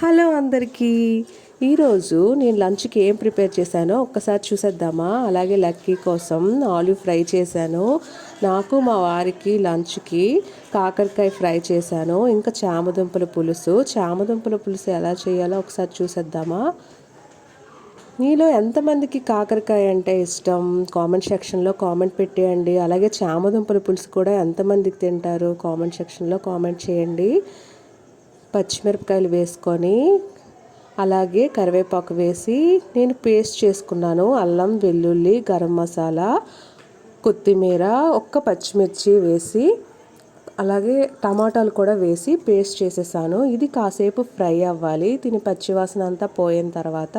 Hello అందరికీ. ఈరోజు నేను లంచ్కి ఏం ప్రిపేర్ చేశానో ఒక్కసారి చూసేద్దామా. అలాగే లక్కీ కోసం ఆలివ్ ఫ్రై చేశాను. నాకు మా వారికి లంచ్కి కాకరకాయ ఫ్రై చేశాను. ఇంకా చామదుంపల పులుసు ఎలా చేయాలో ఒకసారి చూసేద్దామా. మీలో ఎంతమందికి కాకరకాయ అంటే ఇష్టం కామెంట్ సెక్షన్లో కామెంట్ పెట్టేయండి. అలాగే చామదుంపల పులుసు కూడా ఎంతమందికి తింటారు కామెంట్ సెక్షన్లో కామెంట్ చేయండి. పచ్చిమిరపకాయలు వేసుకొని అలాగే కరివేపాకు వేసి నేను పేస్ట్ చేసుకున్నాను. అల్లం, వెల్లుల్లి, గరం మసాలా, కొత్తిమీర, ఒక్క పచ్చిమిర్చి వేసి అలాగే టమాటాలు కూడా వేసి పేస్ట్ చేసేసాను. ఇది కాసేపు ఫ్రై అవ్వాలి. దీని పచ్చివాసన అంతా పోయిన తర్వాత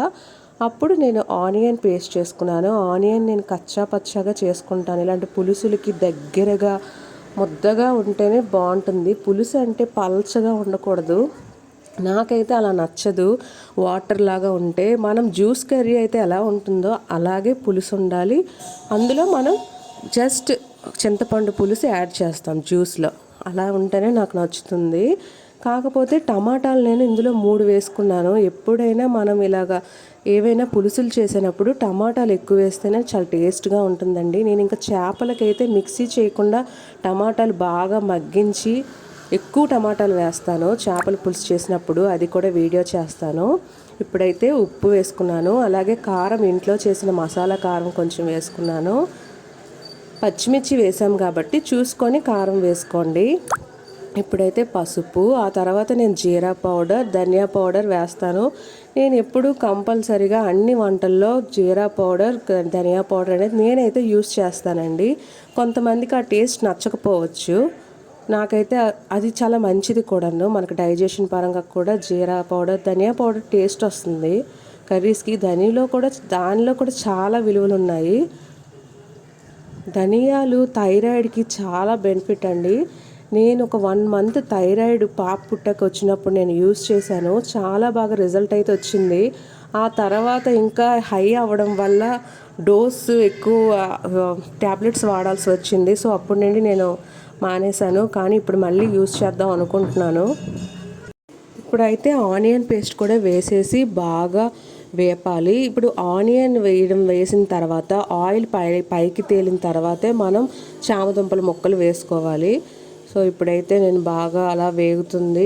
అప్పుడు నేను ఆనియన్ పేస్ట్ చేసుకున్నాను. ఆనియన్ నేను కచ్చా పచ్చాగా చేసుకుంటాను. ఇలాంటి పులుసులకి దగ్గరగా ముద్దగా ఉంటేనే బాగుంటుంది. పులుసు అంటే పల్చగా ఉండకూడదు. నాకైతే అలా నచ్చదు. వాటర్ లాగా ఉంటే మనం జ్యూస్ కర్రీ అయితే ఎలా ఉంటుందో అలాగే పులుసు ఉండాలి. అందులో మనం జస్ట్ చింతపండు పులుసు యాడ్ చేస్తాం జ్యూస్లో. అలా ఉంటేనే నాకు నచ్చుతుంది. కాకపోతే టమాటాలు నేను ఇందులో 3 వేసుకున్నాను. ఎప్పుడైనా మనం ఇలాగా ఏవైనా పులుసులు చేసినప్పుడు టమాటాలు ఎక్కువ వేస్తేనే చాలా టేస్ట్గా ఉంటుందండి. నేను ఇంకా చేపలకైతే మిక్సీ చేయకుండా టమాటాలు బాగా మగ్గించి ఎక్కువ టమాటాలు వేస్తాను చేపల పులుసు చేసినప్పుడు. అది కూడా వీడియో చేస్తాను. ఇప్పుడైతే ఉప్పు వేసుకున్నాను. అలాగే కారం ఇంట్లో చేసిన మసాలా కారం కొంచెం వేసుకున్నాను. పచ్చిమిర్చి వేసాం కాబట్టి చూసుకొని కారం వేసుకోండి. ఇప్పుడైతే పసుపు, ఆ తర్వాత నేను జీరా పౌడర్, ధనియా పౌడర్ వేస్తాను. నేను ఎప్పుడు కంపల్సరీగా అన్ని వంటల్లో జీరా పౌడర్, ధనియా పౌడర్ అనేది నేనైతే యూస్ చేస్తానండి. కొంతమందికి ఆ టేస్ట్ నచ్చకపోవచ్చు. నాకైతే అది చాలా మంచిది కూడాను. మనకు డైజెషన్ పరంగా కూడా జీరా పౌడర్, ధనియా పౌడర్ టేస్ట్ వస్తుంది కర్రీస్కి. దానిలో కూడా చాలా విలువలు ఉన్నాయి. ధనియాలు థైరాయిడ్కి చాలా బెనిఫిట్ అండి. నేను ఒక 1 మంత్ థైరాయిడ్ పాప పుట్టక వచ్చినప్పుడు నేను యూస్ చేశాను. చాలా బాగా రిజల్ట్ అయితే వచ్చింది. ఆ తర్వాత ఇంకా హై అవ్వడం వల్ల డోస్ ఎక్కువ ట్యాబ్లెట్స్ వాడాల్సి వచ్చింది. సో అప్పటి నుండి నేను మానేశాను. కానీ ఇప్పుడు మళ్ళీ యూస్ చేద్దాం అనుకుంటున్నాను. ఇప్పుడైతే ఆనియన్ పేస్ట్ కూడా వేసేసి బాగా వేపాలి. ఇప్పుడు ఆనియన్ వేసిన తర్వాత ఆయిల్ పైకి తేలిన తర్వాతే మనం చామదుంపల ముక్కలు వేసుకోవాలి. సో ఇప్పుడైతే నేను బాగా అలా వేగుతుంది.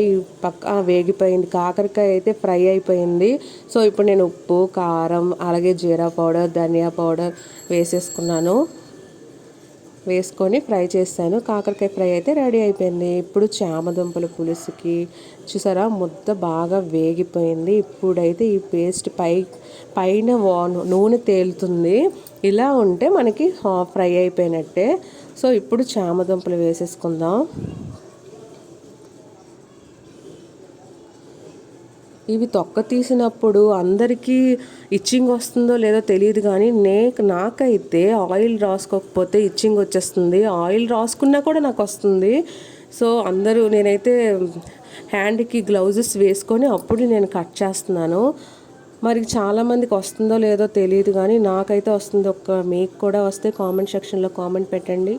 వేగిపోయింది. కాకరకాయ అయితే ఫ్రై అయిపోయింది. సో ఇప్పుడు నేను ఉప్పు, కారం, అలాగే జీరా పౌడర్, ధనియా పౌడర్ వేసేసుకున్నాను. వేసుకొని ఫ్రై చేస్తాను. కాకరకాయ ఫ్రై అయితే రెడీ అయిపోయింది. ఇప్పుడు చామదుంపల పులుసుకి చూసారా ముద్ద బాగా వేగిపోయింది. ఇప్పుడైతే ఈ పేస్ట్ పైన నూనె తేలుతుంది. ఇలా ఉంటే మనకి ఫ్రై అయిపోయినట్టే. సో ఇప్పుడు చామదుంపలు వేసేసుకుందాం. ఇవి తొక్క తీసినప్పుడు అందరికీ ఇచ్చింగ్ వస్తుందో లేదో తెలియదు, కానీ నాకైతే ఆయిల్ రాసుకోకపోతే ఇచ్చింగ్ వచ్చేస్తుంది. ఆయిల్ రాసుకున్నా కూడా నాకు వస్తుంది. సో నేనైతే హ్యాండ్కి గ్లౌజెస్ వేసుకొని అప్పుడు నేను కట్ చేస్తున్నాను. మరి చాలామందికి వస్తుందో లేదో తెలియదు, కానీ నాకైతే వస్తుంది. మీకు కూడా వస్తే కామెంట్ సెక్షన్లో కామెంట్ పెట్టండి.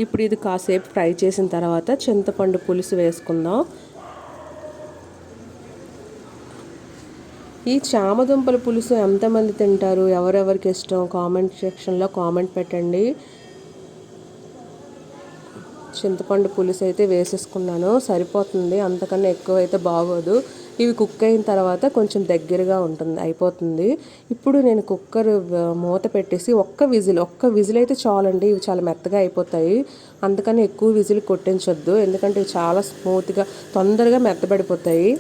ఇప్పుడు ఇది కాసేపు ఫ్రై చేసిన తర్వాత చింతపండు పులుసు వేసుకుందాం. ఈ చామదుంపల పులుసు ఎంతమంది తింటారు, ఎవరెవరికి ఇష్టం కామెంట్ సెక్షన్లో కామెంట్ పెట్టండి. చింతపండు పులుసు అయితే వేసేసుకున్నాను. సరిపోతుంది, అంతకన్నా ఎక్కువ అయితే బాగోదు. ఇవి కుక్ అయిన తర్వాత కొంచెం దగ్గరగా అయిపోతుంది. ఇప్పుడు నేను కుక్కర్ మూత పెట్టేసి ఒక్క విజిల్ అయితే చాలండి. ఇవి చాలా మెత్తగా అయిపోతాయి. అందుకని ఎక్కువ విజిల్ కొట్టించొద్దు, ఎందుకంటే ఇవి చాలా స్మూత్గా తొందరగా మెత్తబడిపోతాయి.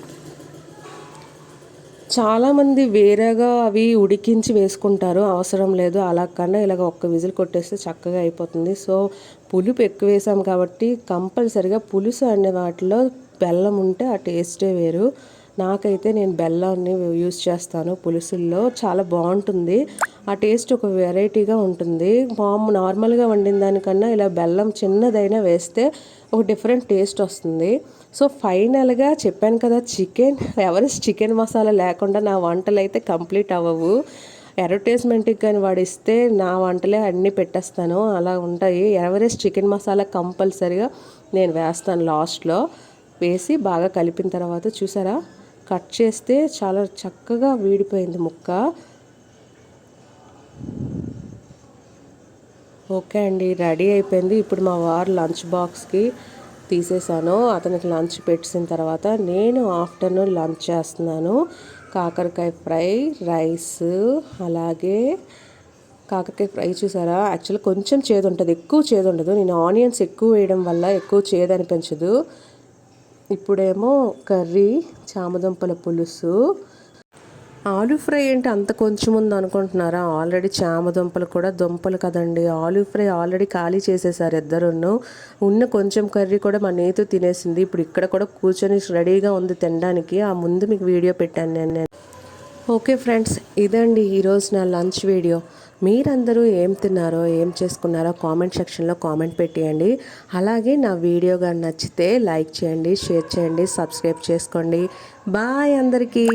చాలామంది వేరేగా అవి ఉడికించి వేసుకుంటారు, అవసరం లేదు. అలా కన్నా ఇలాగ ఒక్క విజిల్ కొట్టేస్తే చక్కగా అయిపోతుంది. సో పులుపు ఎక్కువ వేసాం కాబట్టి కంపల్సరిగా పులుసు అనే వాటిలో బెల్లం ఉంటే ఆ టేస్టే వేరు. నాకైతే నేను బెల్లాన్ని యూస్ చేస్తాను పులుసుల్లో. చాలా బాగుంటుంది. ఆ టేస్ట్ ఒక వెరైటీగా ఉంటుంది. నార్మల్గా వండిన దానికన్నా ఇలా బెల్లం చిన్నదైనా వేస్తే ఒక డిఫరెంట్ టేస్ట్ వస్తుంది. సో ఫైనల్గా చెప్పాను కదా, ఎవరెస్ట్ చికెన్ మసాలా లేకుండా నా వంటలు అయితే కంప్లీట్ అవ్వవు. అడ్వర్టైజ్మెంట్కి కానీ వాడిస్తే నా వంటలే అన్నీ పెట్టేస్తాను, అలా ఉంటాయి. ఎవరెస్ట్ చికెన్ మసాలా కంపల్సరీగా నేను వేస్తాను లాస్ట్లో. వేసి బాగా కలిపిన తర్వాత చూసారా, కట్ చేస్తే చాలా చక్కగా వీడిపోయింది ముక్క. ఓకే అండి, రెడీ అయిపోయింది. ఇప్పుడు మా వారు లంచ్ బాక్స్కి తీసేసాను. అతనికి లంచ్ పెట్టిన తర్వాత నేను ఆఫ్టర్నూన్ లంచ్ చేస్తున్నాను. కాకరకాయ ఫ్రై, రైస్, అలాగే కాకరకాయ ఫ్రై చూసారా, యాక్చువల్లీ కొంచెం చేదు ఉంటుంది, ఎక్కువ చేదు ఉండదు. నేను ఆనియన్స్ ఎక్కువ వేయడం వల్ల ఎక్కువ చేదు అనిపించదు. ఇప్పుడేమో కర్రీ, చామదుంపల పులుసు. ఆలూ ఫ్రై ఏంటి అంత కొంచెం ఉంది అనుకుంటున్నారా? ఆల్రెడీ చామదుంపలు కూడా దుంపలు కదండి. ఆలూ ఫ్రై ఆల్రెడీ ఖాళీ చేసేసారు ఇద్దరును. ఉన్న కొంచెం కర్రీ కూడా మా నేతు తినేసింది. ఇప్పుడు ఇక్కడ కూడా కూర్చొని రెడీగా ఉంది తినడానికి. ఆ ముందు మీకు వీడియో పెట్టాను నేను. ఓకే ఫ్రెండ్స్, ఇదండి ఈరోజు నా లంచ్ వీడియో. మీరందరూ ఏం తిన్నారో, ఏం చేసుకున్నారో కామెంట్ సెక్షన్లో కామెంట్ పెట్టేయండి. అలాగే నా వీడియో కానీ నచ్చితే లైక్ చేయండి, షేర్ చేయండి, సబ్స్క్రైబ్ చేసుకోండి. బాయ్ అందరికీ.